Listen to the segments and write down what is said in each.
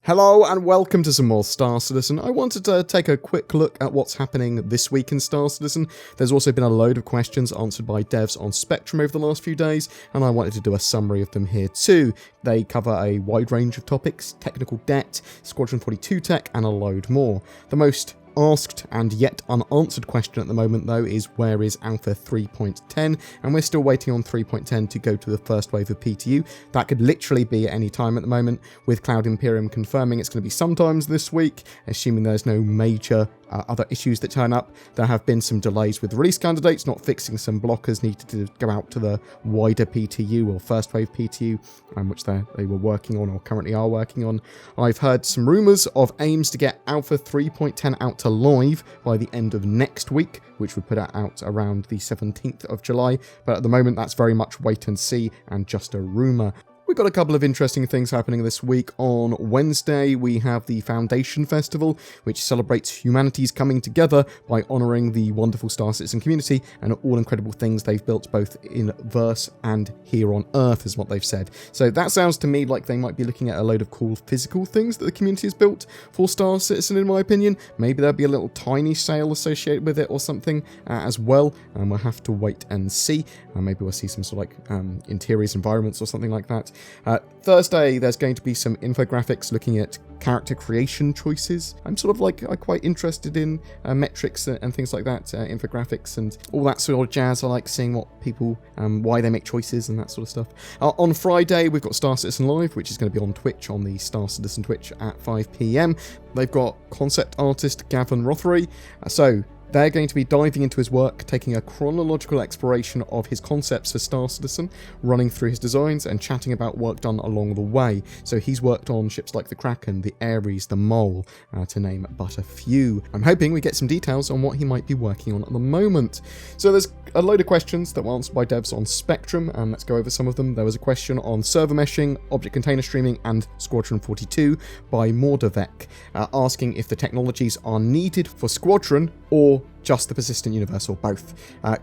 Hello and welcome to some more Star Citizen. I wanted to take a quick look at what's happening this week in Star Citizen. There's also been a load of questions answered by devs on Spectrum over the last few days, and I wanted to do a summary of them here too. They cover a wide range of topics: technical debt, Squadron 42 tech, and a load more. The most asked and yet unanswered question at the moment though is where is Alpha 3.10, and we're still waiting on 3.10 to go to the first wave of PTU. That could literally be at any time at the moment, with Cloud Imperium confirming it's going to be sometimes this week, assuming there's no major other issues that turn up. There have been some delays with release candidates not fixing some blockers needed to go out to the wider PTU or first wave PTU, which they were working on or currently are working on. I've heard some rumours of aims to get Alpha 3.10 out to live by the end of next week, which would put it out around the 17th of July, but at the moment that's very much wait and see and just a rumour. We've got a couple of interesting things happening this week. On Wednesday, we have the Foundation Festival, which celebrates humanity's coming together by honouring the wonderful Star Citizen community and all incredible things they've built both in verse and here on Earth, is what they've said. So that sounds to me like they might be looking at a load of cool physical things that the community has built for Star Citizen, in my opinion. Maybe there'll be a little tiny sale associated with it or something as well, and we'll have to wait and see. Maybe we'll see some sort of like interiors environments or something like that. Thursday, there's going to be some infographics looking at character creation choices. I'm quite interested in metrics and things like that, infographics and all that sort of jazz. I like seeing what people, why they make choices and that sort of stuff. On Friday, we've got Star Citizen Live, which is going to be on Twitch, on the Star Citizen Twitch at 5 PM. They've got concept artist Gavin Rothery. They're going to be diving into his work, taking a chronological exploration of his concepts for Star Citizen, running through his designs and chatting about work done along the way. So he's worked on ships like the Kraken, the Ares, the Mole, to name but a few. I'm hoping we get some details on what he might be working on at the moment. So there's a load of questions that were answered by devs on Spectrum, and let's go over some of them. There was a question on server meshing, object container streaming, and Squadron 42 by Mordavec, asking if the technologies are needed for Squadron or just the persistent universe, or both.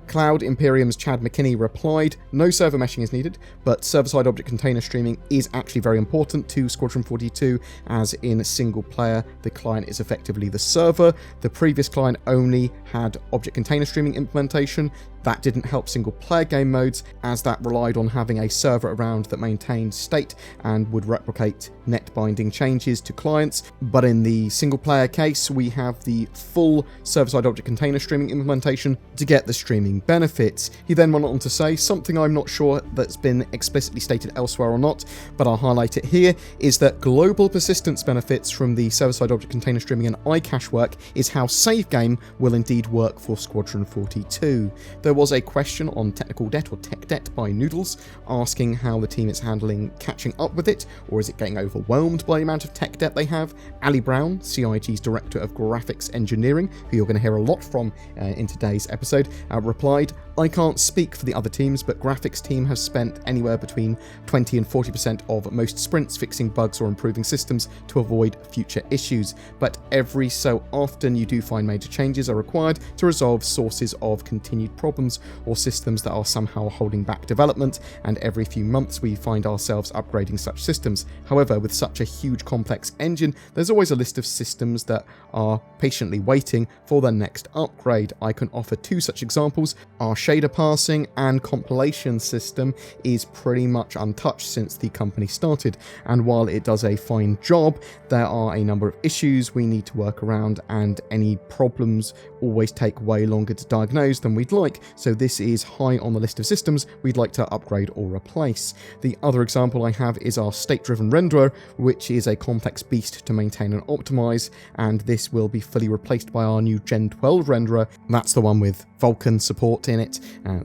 Cloud Imperium's Chad McKinney replied, no server meshing is needed, but server-side object container streaming is actually very important to Squadron 42, as in single player, the client is effectively the server. The previous client only had object container streaming implementation. That didn't help single player game modes, as that relied on having a server around that maintained state and would replicate net binding changes to clients. But in the single player case, we have the full server-side object container streaming implementation to get the streaming benefits. He then went on to say, something I'm not sure that's been explicitly stated elsewhere or not, but I'll highlight it here, is that global persistence benefits from the server-side object container streaming and iCache work is how save game will indeed work for Squadron 42. There was a question on technical debt or tech debt by Noodles, asking how the team is handling catching up with it, or is it getting overwhelmed by the amount of tech debt they have. Ali Brown, CIG's Director of Graphics Engineering, who you're going to hear a lot from in today's episode, replied, I can't speak for the other teams, but graphics team has spent anywhere between 20 and 40% of most sprints fixing bugs or improving systems to avoid future issues. But every so often you do find major changes are required to resolve sources of continued problems or systems that are somehow holding back development, and every few months we find ourselves upgrading such systems. However, with such a huge complex engine, there's always a list of systems that are patiently waiting for their next upgrade. I can offer two such examples. Our shader parsing and compilation system is pretty much untouched since the company started, and while it does a fine job, there are a number of issues we need to work around, and any problems always take way longer to diagnose than we'd like, so this is high on the list of systems we'd like to upgrade or replace. The other example I have is our state-driven renderer, which is a complex beast to maintain and optimize, and this will be fully replaced by our new Gen 12 renderer. That's the one with Vulkan support in it,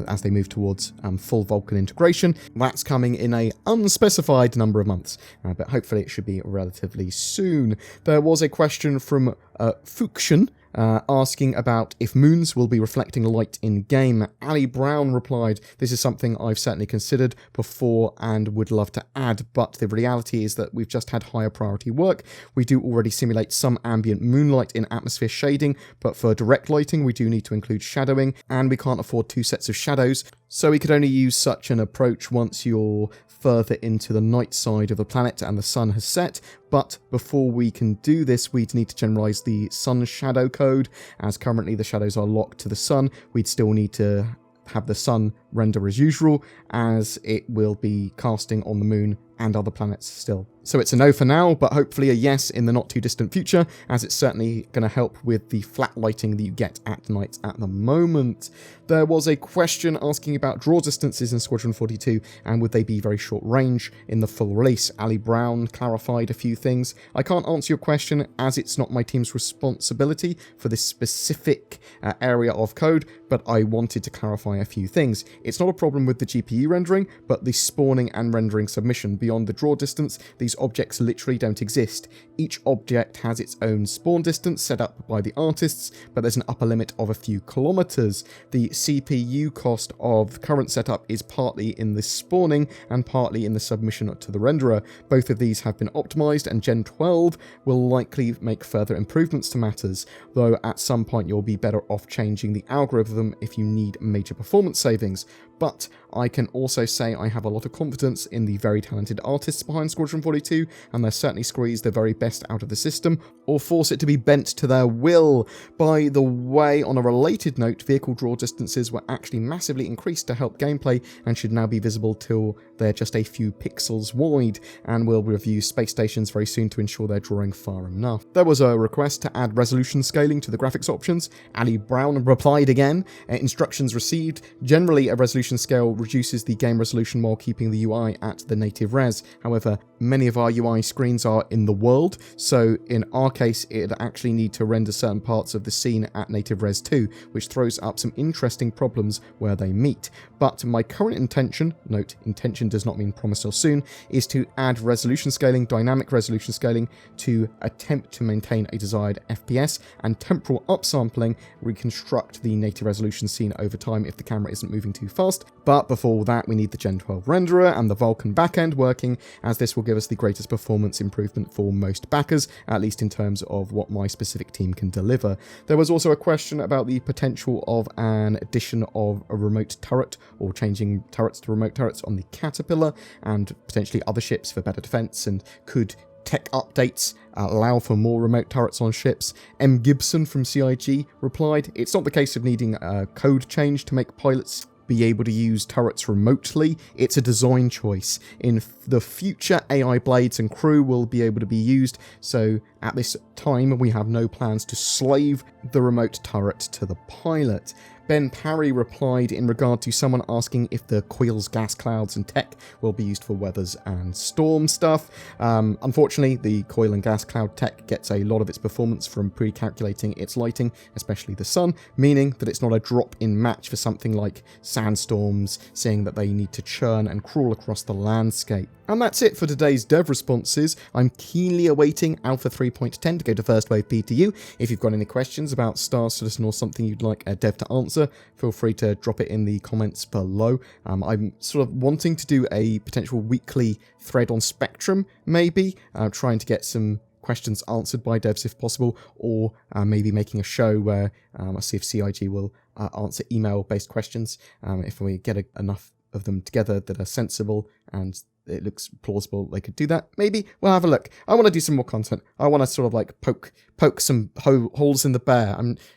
as they move towards full Vulkan integration. That's coming in a unspecified number of months, but hopefully it should be relatively soon. There was a question from Fukshin, asking about if moons will be reflecting light in game. Ali Brown replied, this is something I've certainly considered before and would love to add, but the reality is that we've just had higher priority work. We do already simulate some ambient moonlight in atmosphere shading, but for direct lighting we do need to include shadowing, and we can't afford two sets of shadows, so we could only use such an approach once you're further into the night side of the planet and the sun has set. But before we can do this, we'd need to generalize the sun shadow code, as currently the shadows are locked to the sun. We'd still need to have the sun render as usual, as it will be casting on the moon and other planets still. So it's a no for now, but hopefully a yes in the not too distant future, as it's certainly going to help with the flat lighting that you get at night at the moment. There was a question asking about draw distances in Squadron 42, and would they be very short range in the full release. Ali Brown clarified a few things. I can't answer your question, as it's not my team's responsibility for this specific area of code, but I wanted to clarify a few things. It's not a problem with the GPU rendering, but the spawning and rendering submission. Beyond the draw distance, these objects literally don't exist. Each object has its own spawn distance set up by the artists, but there's an upper limit of a few kilometers. The CPU cost of current setup is partly in the spawning and partly in the submission to the renderer. Both of these have been optimized, and Gen 12 will likely make further improvements to matters, though at some point you'll be better off changing the algorithm if you need major performance savings. But I can also say I have a lot of confidence in the very talented artists behind Squadron 42, and they'll certainly squeeze the very best out of the system, or force it to be bent to their will. By the way, on a related note, vehicle draw distances were actually massively increased to help gameplay, and should now be visible till they're just a few pixels wide, and we'll review space stations very soon to ensure they're drawing far enough. There was a request to add resolution scaling to the graphics options. Ali Brown replied again, instructions received. Generally, a resolution scale reduces the game resolution while keeping the UI at the native res. However, many of our UI screens are in the world, so in our case it'd actually need to render certain parts of the scene at native res too, which throws up some interesting problems where they meet. But my current intention, note intention does not mean promise or soon, is to add resolution scaling, dynamic resolution scaling, to attempt to maintain a desired FPS, and temporal upsampling, reconstruct the native resolution scene over time if the camera isn't moving too fast. But before that, we need the Gen 12 renderer and the Vulkan backend working, as this will give us the greatest performance improvement for most backers, at least in terms of what my specific team can deliver. There was also a question about the potential of an addition of a remote turret, or changing turrets to remote turrets on the Caterpillar, and potentially other ships for better defense, and could tech updates allow for more remote turrets on ships. M. Gibson from CIG replied, it's not the case of needing a code change to make pilots be able to use turrets remotely, it's a design choice. In the future, AI blades and crew will be able to be used, so at this time we have no plans to slave the remote turret to the pilot. Ben Parry replied in regard to someone asking if the coils, gas clouds and tech will be used for weathers and storm stuff. Unfortunately, the coil and gas cloud tech gets a lot of its performance from pre-calculating its lighting, especially the sun, meaning that it's not a drop-in match for something like sandstorms, seeing that they need to churn and crawl across the landscape. And that's it for today's dev responses. I'm keenly awaiting Alpha 3.10 to go to first wave PTU. If you've got any questions about Star Citizen or something you'd like a dev to answer, feel free to drop it in the comments below. I'm sort of wanting to do a potential weekly thread on Spectrum, maybe, trying to get some questions answered by devs if possible, or maybe making a show where I'll see if CIG will answer email-based questions, if we get enough of them together that are sensible and it looks plausible they could do that. Maybe we'll have a look. I want to do some more content. I want to sort of like poke some holes in the bear.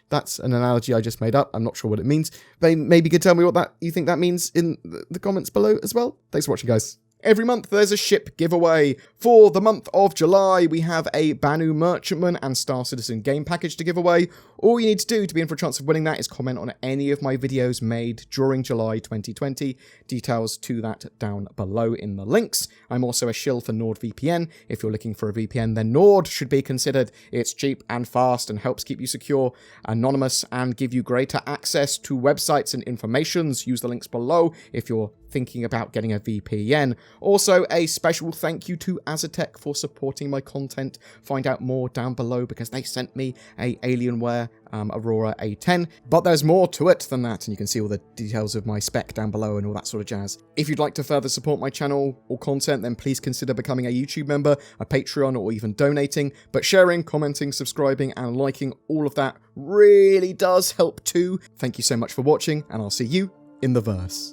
That's an analogy I just made up. I'm not sure what it means. Maybe you could tell me what you think that means in the comments below as well. Thanks for watching, guys. Every month there's a ship giveaway. For the month of July, we have a Banu Merchantman and Star Citizen game package to give away. All you need to do to be in for a chance of winning that is comment on any of my videos made during July 2020. Details to that down below in the links. I'm also a shill for NordVPN. If you're looking for a VPN, then Nord should be considered. It's cheap and fast and helps keep you secure, anonymous, and give you greater access to websites and informations. Use the links below if you're thinking about getting a VPN. Also, a special thank you to Azatec for supporting my content. Find out more down below because they sent me a Alienware Aurora A10, but there's more to it than that, and you can see all the details of my spec down below and all that sort of jazz. If you'd like to further support my channel or content, then please consider becoming a YouTube member, a Patreon, or even donating. But sharing, commenting, subscribing, and liking, all of that really does help too. Thank you so much for watching, and I'll see you in the verse.